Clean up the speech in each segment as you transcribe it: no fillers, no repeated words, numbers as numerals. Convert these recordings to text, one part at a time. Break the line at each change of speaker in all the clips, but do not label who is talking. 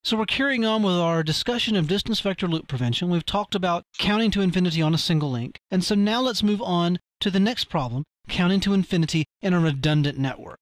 So we're carrying on with our discussion of distance vector loop prevention. We've talked about counting to infinity on a single link. And so now let's move on to the next problem, counting to infinity in a redundant network.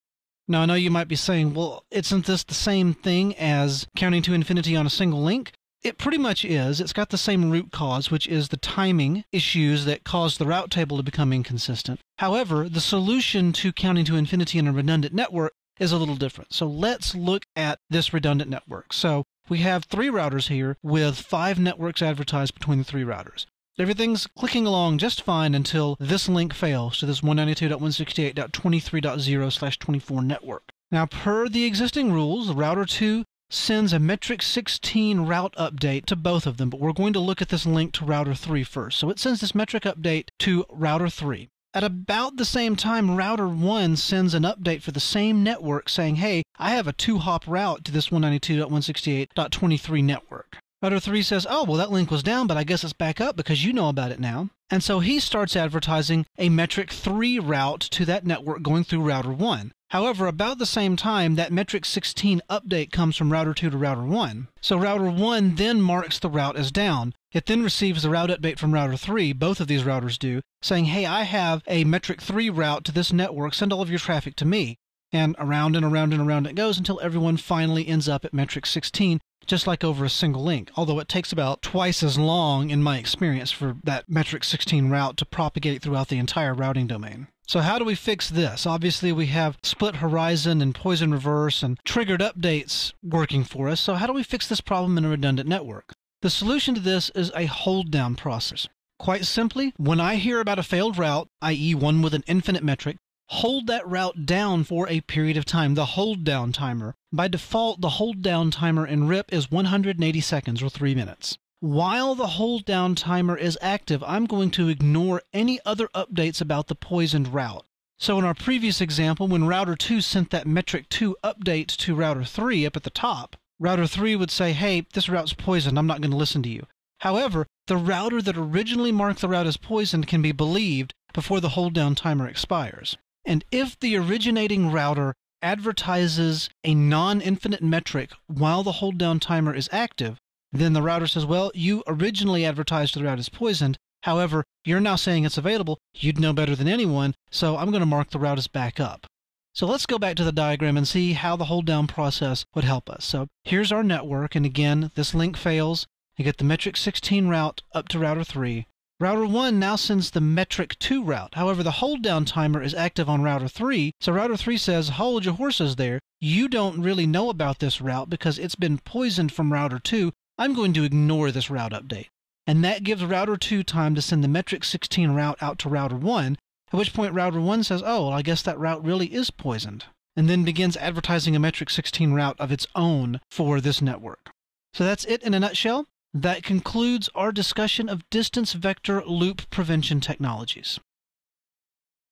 Now I know you might be saying, well, isn't this the same thing as counting to infinity on a single link? It pretty much is. It's got the same root cause, which is the timing issues that cause the route table to become inconsistent. However, the solution to counting to infinity in a redundant network is a little different. So let's look at this redundant network. So we have 3 routers here with 5 networks advertised between the 3 routers. Everything's clicking along just fine until this link fails to this 192.168.23.0/24 network. Now, per the existing rules, router 2 sends a metric 16 route update to both of them, but we're going to look at this link to router 3 first. So it sends this metric update to router 3. At about the same time, router 1 sends an update for the same network saying, hey, I have a 2-hop route to this 192.168.23 network. Router 3 says, oh, well, that link was down, but I guess it's back up because you know about it now. And so he starts advertising a metric 3 route to that network going through router 1. However, about the same time, that metric 16 update comes from router 2 to router 1. So router 1 then marks the route as down. It then receives the route update from router 3, both of these routers do, saying, hey, I have a metric 3 route to this network, send all of your traffic to me. And around and around and around it goes until everyone finally ends up at metric 16, just like over a single link, although it takes about twice as long, in my experience, for that metric 16 route to propagate throughout the entire routing domain. So how do we fix this? Obviously, we have split horizon and poison reverse and triggered updates working for us, so how do we fix this problem in a redundant network? The solution to this is a hold down process. Quite simply, when I hear about a failed route, i.e. one with an infinite metric, hold that route down for a period of time, the hold down timer. By default, the hold down timer in RIP is 180 seconds or 3 minutes. While the hold down timer is active, I'm going to ignore any other updates about the poisoned route. So in our previous example, when router 2 sent that metric 2 update to router 3 up at the top, router 3 would say, hey, this route's poisoned, I'm not going to listen to you. However, the router that originally marked the route as poisoned can be believed before the hold down timer expires. And if the originating router advertises a non-infinite metric while the hold down timer is active, then the router says, well, you originally advertised the route as poisoned. However, you're now saying it's available. You'd know better than anyone, so I'm going to mark the route as back up. So let's go back to the diagram and see how the hold down process would help us. So here's our network, and again, this link fails. You get the metric 16 route up to router 3. Router 1 now sends the metric 2 route. However, the hold down timer is active on router 3, so router 3 says, hold your horses there. You don't really know about this route because it's been poisoned from router 2. I'm going to ignore this route update. And that gives router 2 time to send the metric 16 route out to router 1, at which point router 1 says, oh, well, I guess that route really is poisoned, and then begins advertising a metric 16 route of its own for this network. So that's it in a nutshell. That concludes our discussion of distance vector loop prevention technologies.